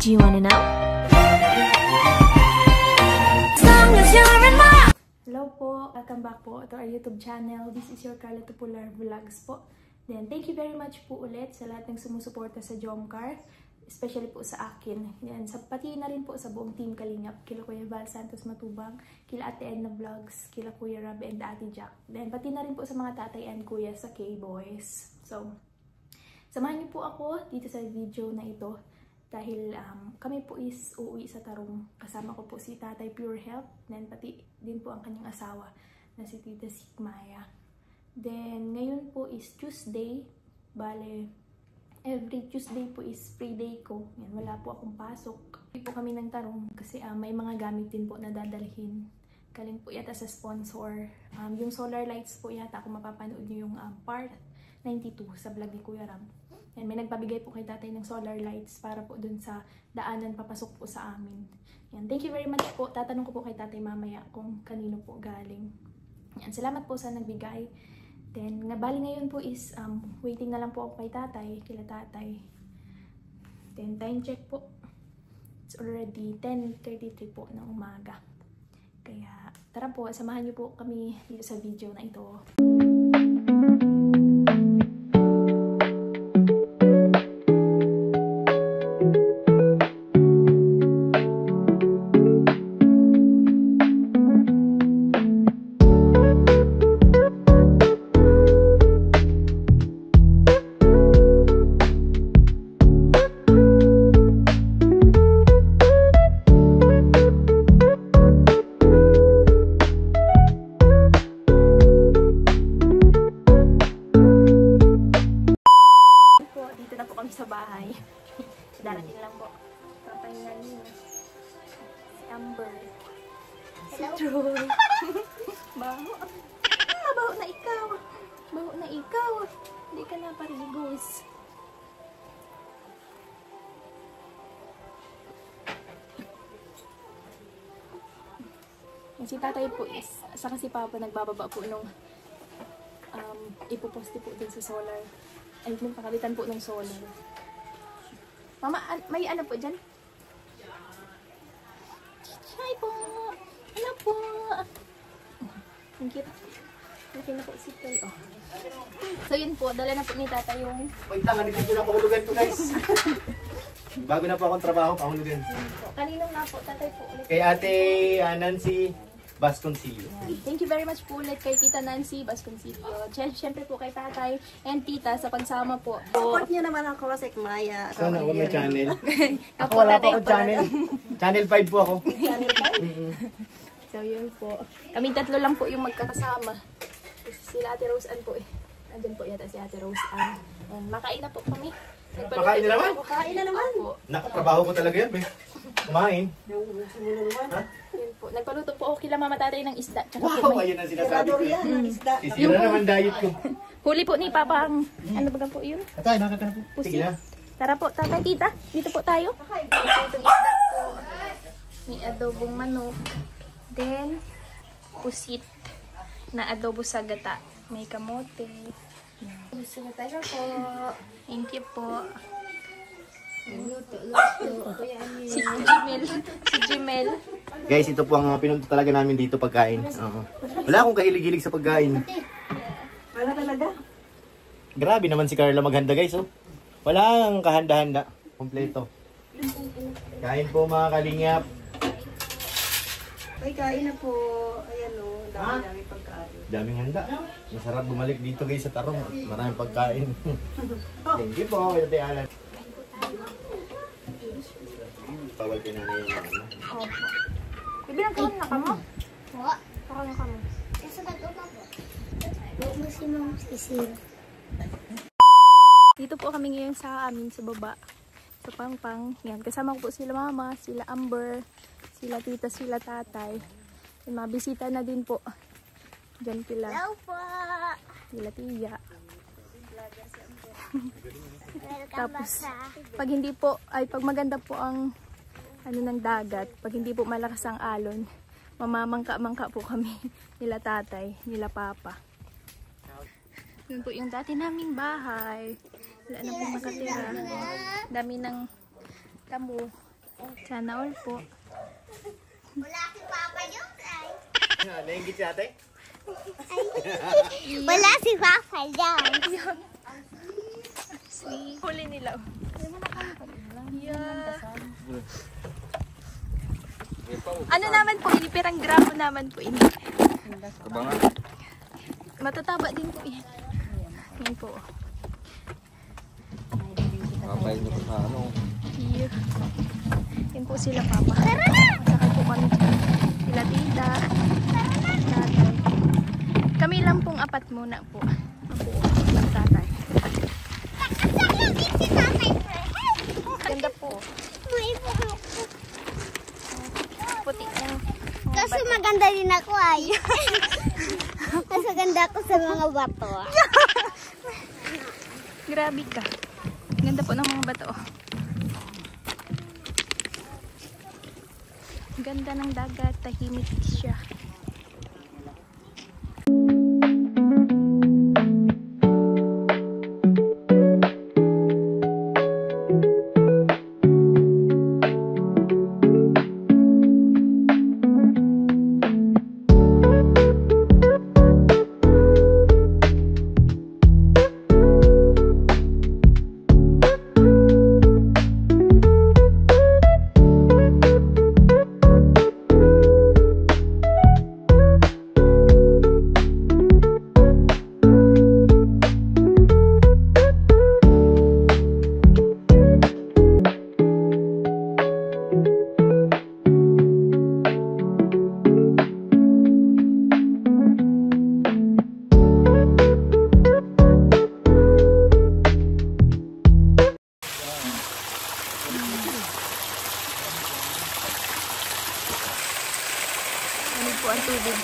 Do you wanna know? Hello po, welcome back po to our YouTube channel. This is your Carla Tupular Vlogs po. Then, thank you very much po ulit sa lahat ng sumusuporta sa Jomcar. Especially po sa akin. Yan, pati na rin po sa buong team Kalingap. Kila Kuya Val Santos Matubang, kila Ate Edna Vlogs, kila Kuya Rob and Ate Jack. Then, pati na rin po sa mga tatay and kuya sa K-Boys. So, samahan niyo po ako dito sa video na ito. Dahil kami po is uuwi sa Tarong. Kasama ko po si Tatay Pure Health. Then, pati din po ang kanyang asawa na si Tita Sikmaya. Then, ngayon po is Tuesday. Bale, every Tuesday po is free day ko. Yan, wala po akong pasok. Hindi po kami ng Tarong kasi may mga gamit din po na dadalhin. Galing po yata sa sponsor. Yung solar lights po yata, kung mapapanood nyo yung part 92 sa vlog ni Kuya Ram. Yan, may nagpabigay po kay tatay ng solar lights para po dun sa daanan papasok po sa amin. Yan, thank you very much po. Tatanong ko po kay tatay mamaya kung kanino po galing. Yan, salamat po sa nagbigay. Then, bali ngayon po is waiting na lang po ako kay tatay, kila tatay. Then, time check po. It's already 10:33 po ng umaga. Kaya, tara po, samahan niyo po kami dito sa video na ito. Sa bahay. Darating lang po. Papahingan niyo. Si Amber. Si Troy. Baho. Baho na ikaw. Baho na ikaw. Hindi ka na parigos. Si tatay po is, saka si papa nagbababa po nung ipoposte po din sa solar. Ay, yung pakalitan po ng solar. Mama, may ano po dyan? Hi po! Ano po? Ang cute. Laki na po si Tay. Oh. So yun po, dala na po ni Tata yung... Wait lang, dito na pakulugan ko guys. Bago na po akong trabaho, pakulugan. Kaninong na po, Tatay po ulit. Kay Ate Nancy Basconsilio. Thank you very much po ulit kay Tita Nancy Basconsilio. Siyempre po kay Tatay and Tita sa pagsama po. Support niyo naman ako sa Sikmaya. Sana ako may channel. Ako wala pa akong channel. Channel 5 po ako. Channel 5? So yun po. Kaming tatlo lang po yung magkakasama. Sila Ate Rose Ann po eh. Andun po yata si Ate Rose Ann. And makain na po kami. Makain na naman? Kain na naman. Nakatrabaho ko talaga yan eh. Kumain. Ha? Yun po. Nagpaluto po ako kila Mama Tatay ng isda. Wow, ayun ang sinasabi ko. Sisira naman diet ko. Huli po ni Papa ang, ano ba po yun? Tatay, nakaka na po. Sige na. Tara po, Tatay, Tita. Dito po tayo. Itong isda po. May adobong manok. Then, pusit na adobo sa gata. May kamote. Gusto na tayo po. Thank you po. Si Jimel. Si Jimel. Guys, ito po ang pinunta talaga namin dito pagkain. Wala akong kahilig-hilig sa pagkain. Wala talaga. Grabe naman si Carla maghanda guys. Oh. Walang kahanda-handa. Kompleto. Kain po mga kalingap. Ay, kain na po. Ayan o, dami-dami pagkain. Daming handa. Masarap bumalik dito guys sa Tarong. Maraming pagkain. Thank you po, Ate Alan. Bawal din na yung ano. Opo. Bibilang kaon na ka mo? Po. Kaon na ka mo. Kasi nag-upa po. Huwag mo si Ma'am Cecil. Dito po kami ngayon sa amin sa baba. Sa Pangpang. Yan. Kasama ko po sila Mama, sila Amber, sila Tita, sila Tatay. Yung mga bisita na din po. Diyan pila. Hello po. Sila Tiya. Welcome Tapos, back. pag hindi po, ay pag maganda po ang ano ng dagat, pag hindi po malakas ang alon, mamamangka-mangka po kami nila tatay, nila papa. Yun po yung dati naming bahay. Wala na po nakatira. Dami ng damo. Sana all po. Wala si Papa yun ay. Nainggit si ate? Wala si Papa dyan. Huli nila. Yeah. Ano naman po ini? Pirang gramo naman po ini. Matataba din po yan. Yan po. Papay mo sa ano. Yeah. Yan po sila papa. Sakay po kami dyan. Sila tita. Tatay. Kami lang pong apat muna po. Ako po. Tatay. Ganda po. Puti niya. Kasi maganda din ako ay. Kasi ganda ako sa mga bato. Grabe ka. Ganda po ng mga bato. Ganda ng dagat. Tahimik siya. Po ang tubig.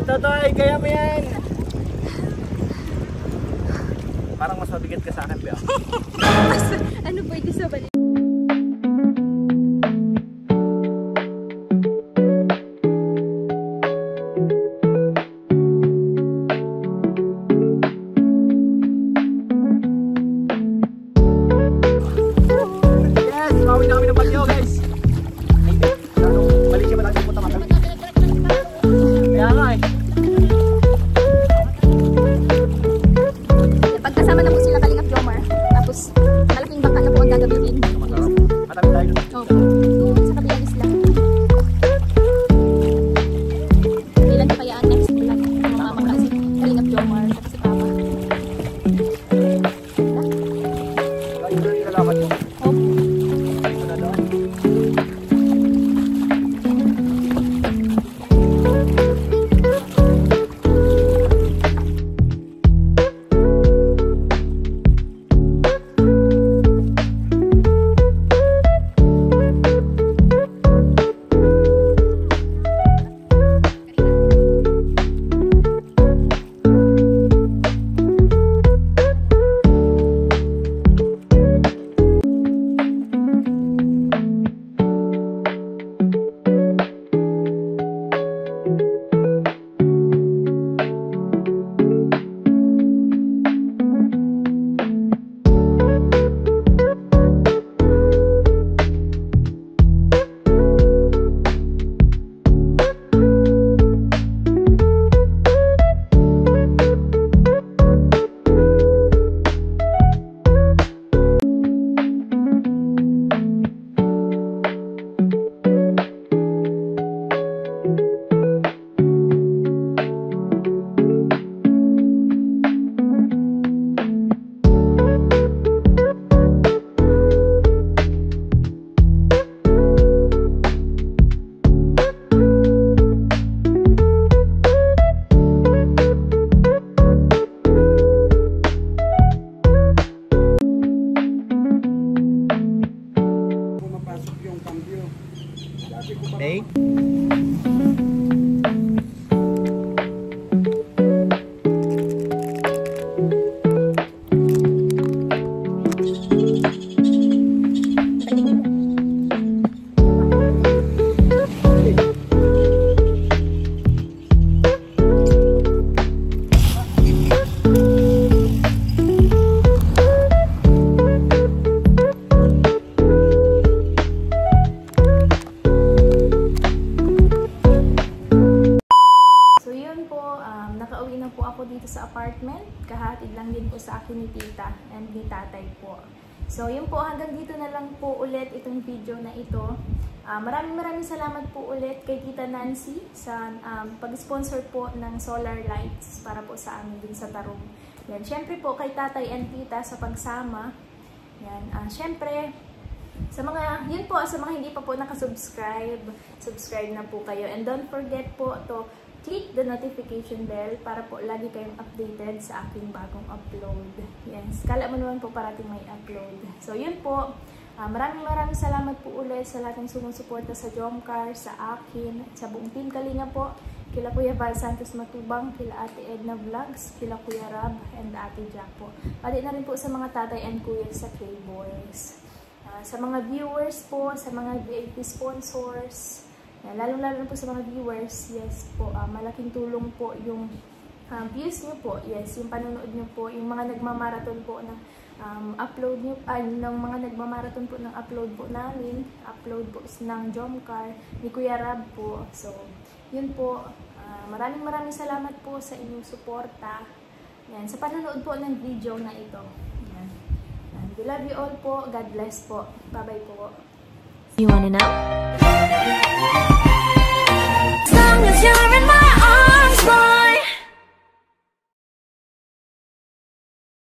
Totoy, kaya mo yan! Parang mas mabigat ka sa akin, Bea. Ano po ito sa balik? Yes! Mawin na kami ng bagyo, guys! Balik siya ba natin punta mata? Kaya nga eh. Pagkasama na po sila Kalingap Jomar. Tapos, malaking bangka na po ang gagamitin. Matami tayo. Opo. Doon sa kabilang isla. Ilan na kaya ang next vlog? Mga makasi. Kalingap Jomar. At si Papa. Lagi na nilalakad mo. Opo. Ito na daw. Take. Nakauwi na po ako dito sa apartment. Kahatid lang din po sa akin ni tita and ni tatay po. So yun po, hanggang dito na lang po ulit itong video na ito. Maraming salamat po ulit kay Tita Nancy sa pag-sponsor po ng solar lights para po sa amin din sa Tarong. Yan, syempre po kay tatay and tita sa pagsama. Yan, syempre sa mga, yun po, sa mga hindi pa po nakasubscribe, subscribe na po kayo. And don't forget po to click the notification bell para po lagi kayong updated sa aking bagong upload. Yes, kala mo naman po parating may upload. So yun po, maraming salamat po ulit sa lahat ng sumusuporta sa Jomcar, sa akin, sa buong team Kalinga po. Kila Kuya Val Santos Matubang, kila Ate Edna Vlogs, kila Kuya Rab, and Ate Jack po. Pati na rin po sa mga tatay and kuya sa K-Boys. Sa mga viewers po, sa mga VIP sponsors, lalo-lalo po sa mga viewers, yes po, malaking tulong po yung views nyo po, yes, yung panonood nyo po, yung mga nagmamarathon po ng upload nyo, ng mga nagmamarathon po ng upload po namin, upload po ng Jomcar, ni Kuya Rab po. So, yun po, maraming salamat po sa inyong suporta, yan, sa panonood po ng video na ito. Yan. We love you all po, God bless po, bye-bye po. You wanna know?